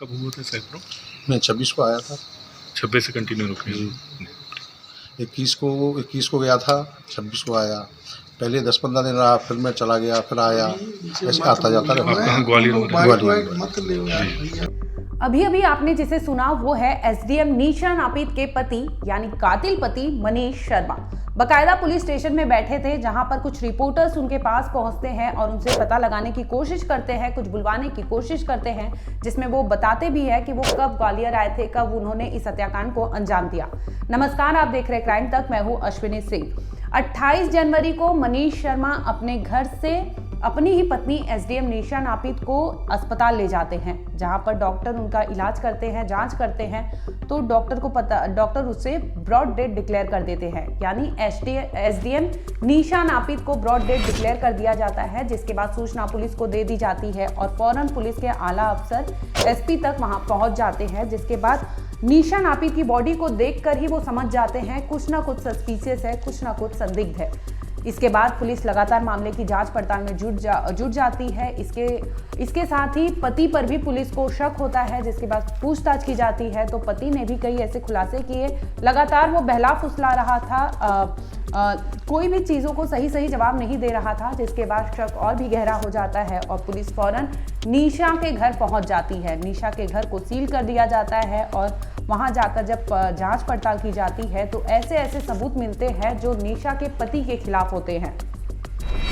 कब हुआ था सैकड़ों? मैं 26 को आया था 26 से कंटिन्यू रुके जी। हैं। 21 को गया था, 26 को आया। पहले 10-15 दिन रहा, फिर मैं चला गया, फिर आया, ऐसे आता जाता आप रहता। कहाँ ग्वालियर में? ग्वालियर। अभी अभी आपने जिसे सुना वो है एसडीएम निशा नापित के पति यानी कातिल पति मनीष शर्मा। बकायदा पुलिस स्टेशन में बैठे थे जहां पर कुछ रिपोर्टर्स उनके पास पहुंचते हैं और उनसे पता लगाने की कोशिश करते हैं, कुछ बुलवाने की कोशिश करते हैं, जिसमें वो बताते भी है कि वो कब ग्वालियर आए थे, कब उन्होंने इस हत्याकांड को अंजाम दिया। नमस्कार, आप देख रहे क्राइम तक, मैं हूं अश्विनी सिंह। 28 जनवरी को मनीष शर्मा अपने घर से अपनी ही पत्नी एसडीएम निशा नापित को अस्पताल ले जाते हैं, जहां पर डॉक्टर उनका इलाज करते हैं, जांच करते हैं, तो डॉक्टर उसे ब्रॉड डेथ डिक्लेयर कर देते हैं, यानी एसडीएम निशा नापित को ब्रॉड डेथ डिक्लेयर कर दिया जाता है। जिसके बाद सूचना पुलिस को दे दी जाती है और फौरन पुलिस के आला अफसर एसपी तक वहां पहुंच जाते हैं। जिसके बाद निशा नापित की बॉडी को देखकर ही वो समझ जाते हैं कुछ ना कुछ सस्पिशियस है, कुछ ना कुछ संदिग्ध है। इसके बाद पुलिस लगातार मामले की जांच पड़ताल में जुट जाती है। इसके साथ ही पति पर भी पुलिस को शक होता है, जिसके बाद पूछताछ की जाती है तो पति ने भी कई ऐसे खुलासे किए। लगातार वो बहला फुसला रहा था, कोई भी चीज़ों को सही जवाब नहीं दे रहा था, जिसके बाद शक और भी गहरा हो जाता है और पुलिस फौरन निशा के घर पहुंच जाती है। निशा के घर को सील कर दिया जाता है और वहां जाकर जब जांच पड़ताल की जाती है तो ऐसे सबूत मिलते हैं जो निशा के पति के खिलाफ होते हैं।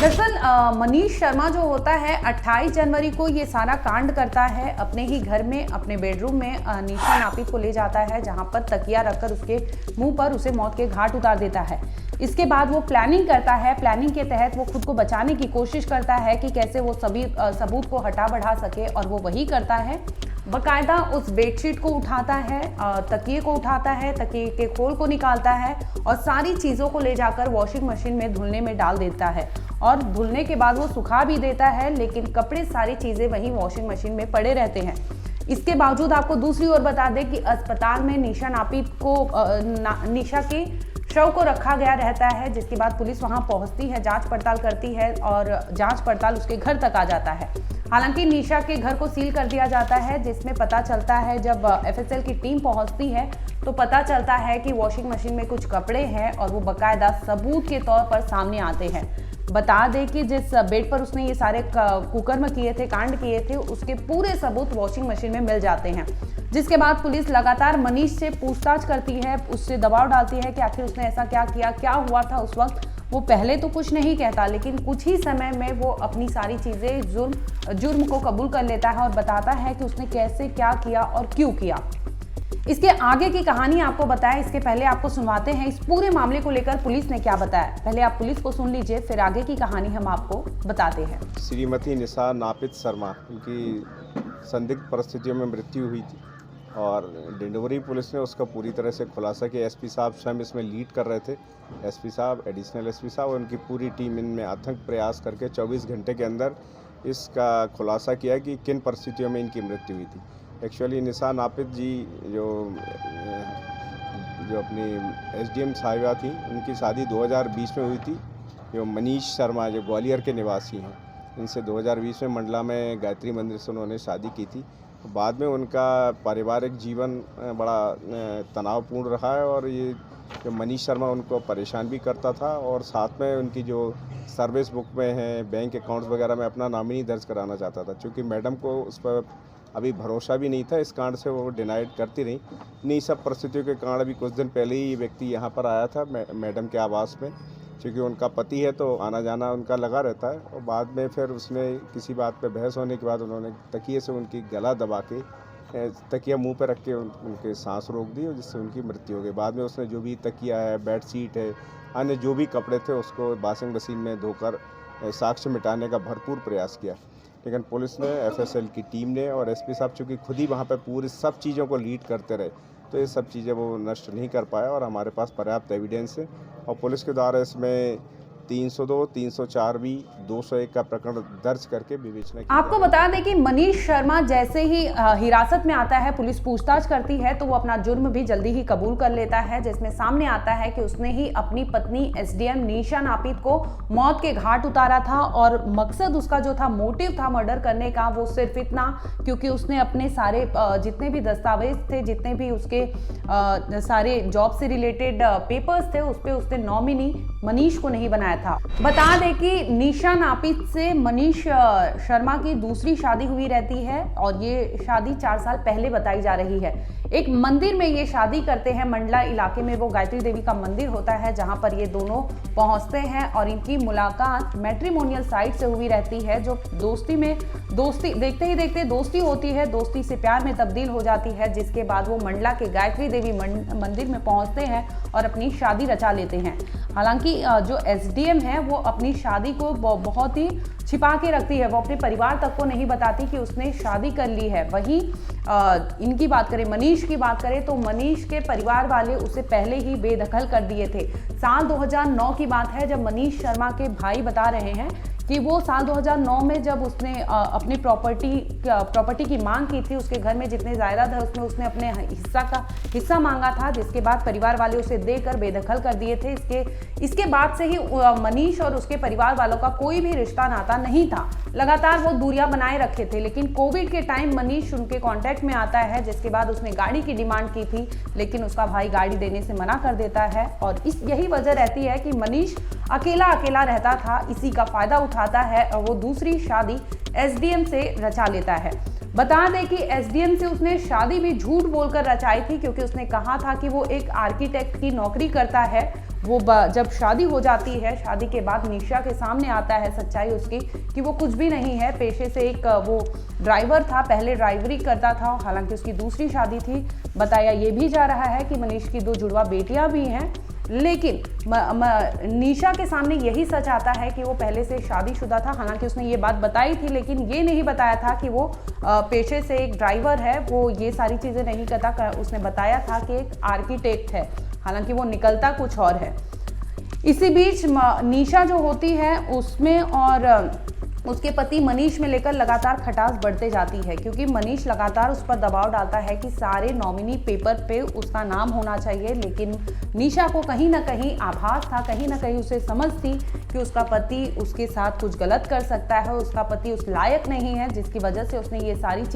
दरअसल मनीष शर्मा जो होता है 28 जनवरी को ये सारा कांड करता है। अपने ही घर में, अपने बेडरूम में निशा नापित को ले जाता है, जहां पर तकिया रखकर उसके मुंह पर उसे मौत के घाट उतार देता है। इसके बाद वो प्लानिंग करता है। प्लानिंग के तहत वो खुद को बचाने की कोशिश करता है कि कैसे वो सभी सबूत को हटा बढ़ा सके, और वो वही करता है। बकायदा उस बेडशीट को उठाता है, तकिए को उठाता है, तकिए के खोल को निकालता है और सारी चीज़ों को ले जाकर वॉशिंग मशीन में धुलने में डाल देता है और धुलने के बाद वो सुखा भी देता है, लेकिन कपड़े सारी चीज़ें वहीं वॉशिंग मशीन में पड़े रहते हैं। इसके बावजूद आपको दूसरी ओर बता दें कि अस्पताल में निशा नापित को निशा के शव को रखा गया रहता है। जिसके बाद पुलिस वहां पहुंचती है, जांच पड़ताल करती है और जांच पड़ताल उसके घर तक आ जाता है। हालांकि निशा के घर को सील कर दिया जाता है, जिसमें पता चलता है जब एफएसएल की टीम पहुंचती है तो पता चलता है कि वॉशिंग मशीन में कुछ कपड़े हैं और वो बकायदा सबूत के तौर पर सामने आते हैं। बता दें कि जिस बेड पर उसने ये सारे कुकर्म किए थे, कांड किए थे, उसके पूरे सबूत वॉशिंग मशीन में मिल जाते हैं। जिसके बाद पुलिस लगातार मनीष से पूछताछ करती है, उससे दबाव डालती है कि आखिर उसने ऐसा क्या किया, क्या हुआ था उस वक्त। वो पहले तो कुछ नहीं कहता, लेकिन कुछ ही समय में वो अपनी सारी चीज़ें जुर्म को कबूल कर लेता है और बताता है कि उसने कैसे क्या किया और क्यों किया। इसके आगे की कहानी आपको बताएं, इसके पहले आपको सुनवाते हैं इस पूरे मामले को लेकर पुलिस ने क्या बताया। पहले आप पुलिस को सुन लीजिए, फिर आगे की कहानी हम आपको बताते हैं। श्रीमती निशा नापित शर्मा, उनकी संदिग्ध परिस्थितियों में मृत्यु हुई थी और डिंडोरी पुलिस ने उसका पूरी तरह से खुलासा किया। एसपी साहब स्वयं इसमें लीड कर रहे थे। एसपी साहब, एडिशनल एसपी साहब और उनकी पूरी टीम इनमें अथक प्रयास करके 24 घंटे के अंदर इसका खुलासा किया कि किन परिस्थितियों में इनकी मृत्यु हुई थी। एक्चुअली निशा नापित जी जो अपनी एसडीएम साहिबा थी, उनकी शादी 2020 में हुई थी। जो मनीष शर्मा जो ग्वालियर के निवासी हैं, इनसे 2020 में मंडला में गायत्री मंदिर से उन्होंने शादी की थी। बाद में उनका पारिवारिक जीवन बड़ा तनावपूर्ण रहा है और ये जो मनीष शर्मा उनको परेशान भी करता था और साथ में उनकी जो सर्विस बुक में है, बैंक अकाउंट्स वगैरह में अपना नॉमिनी दर्ज कराना चाहता था। चूँकि मैडम को उस पर अभी भरोसा भी नहीं था, इस कांड से वो डिनाइड करती रही। इन्हीं सब परिस्थितियों के कारण अभी कुछ दिन पहले ही व्यक्ति यहाँ पर आया था मैडम के आवास में। क्योंकि उनका पति है तो आना जाना उनका लगा रहता है और बाद में फिर उसने किसी बात पे बहस होने के बाद उन्होंने तकिए से उनकी गला दबा के तकिया मुंह पे रख के उनके सांस रोक दी और जिससे उनकी मृत्यु हो गई। बाद में उसने जो भी तकिया है, बेड शीट है, अन्य जो भी कपड़े थे उसको वॉशिंग मशीन में धोकर साक्ष्य मिटाने का भरपूर प्रयास किया। लेकिन पुलिस ने, एफएसएल की टीम ने और एसपी साहब चूँकि खुद ही वहाँ पर पूरी सब चीज़ों को लीड करते रहे तो ये सब चीज़ें वो नष्ट नहीं कर पाया और हमारे पास पर्याप्त एविडेंस है और पुलिस के द्वारा इसमें 302, 304 भी 201 का प्रकरण दर्ज करके विवेचना की आपको जा रही है। बता दें कि मनीष शर्मा जैसे ही हिरासत में आता है, पुलिस पूछताछ करती है तो वो अपना जुर्म भी जल्दी ही कबूल कर लेता है, जिसमें सामने आता है कि उसने ही अपनी पत्नी एसडीएम निशा नापित को मौत के घाट उतारा था और मकसद उसका जो था, मोटिव था मर्डर करने का, वो सिर्फ इतना क्योंकि उसने अपने सारे जितने भी दस्तावेज थे, जितने भी उसके सारे जॉब से रिलेटेड पेपर्स थे, उस पे उसने नॉमिनी मनीष को नहीं बनाया था। बता दें कि निशा नापित से मनीष शर्मा की दूसरी शादी हुई रहती है और ये शादी 4 साल पहले बताई जा रही है। एक मंदिर में ये शादी करते हैं, मंडला इलाके में वो गायत्री देवी का मंदिर होता है जहां पर ये दोनों पहुंचते हैं और इनकी मुलाकात मैट्रिमोनियल साइट से हुई रहती है, जो दोस्ती देखते ही देखते दोस्ती होती है, दोस्ती से प्यार में तब्दील हो जाती है, जिसके बाद वो मंडला के गायत्री देवी मंदिर में पहुंचते हैं और अपनी शादी रचा लेते हैं। हालांकि जो एसडीएम है वो अपनी शादी को बहुत ही छिपा के रखती है, वो अपने परिवार तक को नहीं बताती कि उसने शादी कर ली है। वहीं इनकी बात करें, मनीष की बात करें तो मनीष के परिवार वाले उसे पहले ही बेदखल कर दिए थे। साल 2009 की बात है जब मनीष शर्मा के भाई बता रहे हैं कि वो साल 2009 में जब उसने अपनी प्रॉपर्टी की मांग की थी, उसके घर में जितने जायदाद है उसमें उसने अपने हिस्सा मांगा था, जिसके बाद परिवार वाले उसे देकर बेदखल कर दिए थे। इसके बाद से ही मनीष और उसके परिवार वालों का कोई भी रिश्ता नाता नहीं था, लगातार वो दूरियां बनाए रखे थे। लेकिन कोविड के टाइम मनीष उनके कांटेक्ट में आता है, जिसके बाद उसने गाड़ी की डिमांड की थी, लेकिन उसका भाई गाड़ी देने से मना कर देता है और यही वजह रहती है कि मनीष अकेला रहता था, इसी का फायदा उठाता है और वो दूसरी शादी एसडीएम से रचा लेता है। बता दें कि एसडीएम से उसने शादी भी झूठ बोलकर रचाई थी, क्योंकि उसने कहा था कि वो एक आर्किटेक्ट की नौकरी करता है। वो जब शादी हो जाती है, शादी के बाद निशा के सामने आता है सच्चाई उसकी कि वो कुछ भी नहीं है, पेशे से एक वो ड्राइवर था, पहले ड्राइवरी करता था। हालांकि उसकी दूसरी शादी थी। बताया ये भी जा रहा है कि मनीष की 2 जुड़वा बेटियां भी हैं, लेकिन निशा के सामने यही सच आता है कि वो पहले से शादीशुदा था। हालांकि उसने ये बात बताई थी, लेकिन ये नहीं बताया था कि वो पेशे से एक ड्राइवर है, वो ये सारी चीज़ें नहीं करता। उसने बताया था कि एक आर्किटेक्ट है, हालांकि वो निकलता कुछ और है। इसी बीच निशा जो होती है उसमें और उसके पति मनीष में लेकर लगातार खटास बढ़ते जाती है, क्योंकि मनीष लगातार उस पर दबाव डालता है कि सारे नॉमिनी पेपर पे उसका नाम होना चाहिए। लेकिन निशा को कहीं ना कहीं आभास था, कहीं ना कहीं उसे समझ थी कि उसका पति उसके साथ कुछ गलत कर सकता है, उसका पति उस लायक नहीं है, जिसकी वजह से उसने ये सारी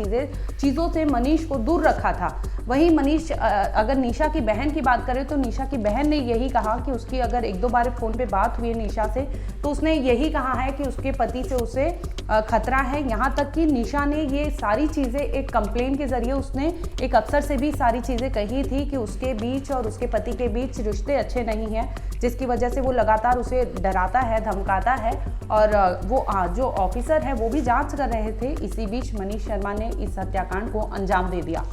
चीज़ों से मनीष को दूर रखा था। वहीं मनीष, अगर निशा की बहन की बात करें तो निशा की बहन ने यही कहा कि उसकी अगर 1-2 बार फ़ोन पे बात हुई है निशा से, तो उसने यही कहा है कि उसके पति से उसे खतरा है। यहाँ तक कि निशा ने ये सारी चीज़ें एक कंप्लेन के जरिए उसने एक अफसर से भी सारी चीज़ें कही थी कि उसके बीच और उसके पति के बीच रिश्ते अच्छे नहीं हैं, जिसकी वजह से वो लगातार उसे डराता है, धमकाता है और वो जो ऑफिसर है वो भी जांच कर रहे थे। इसी बीच मनीष शर्मा ने इस हत्याकांड को अंजाम दे दिया।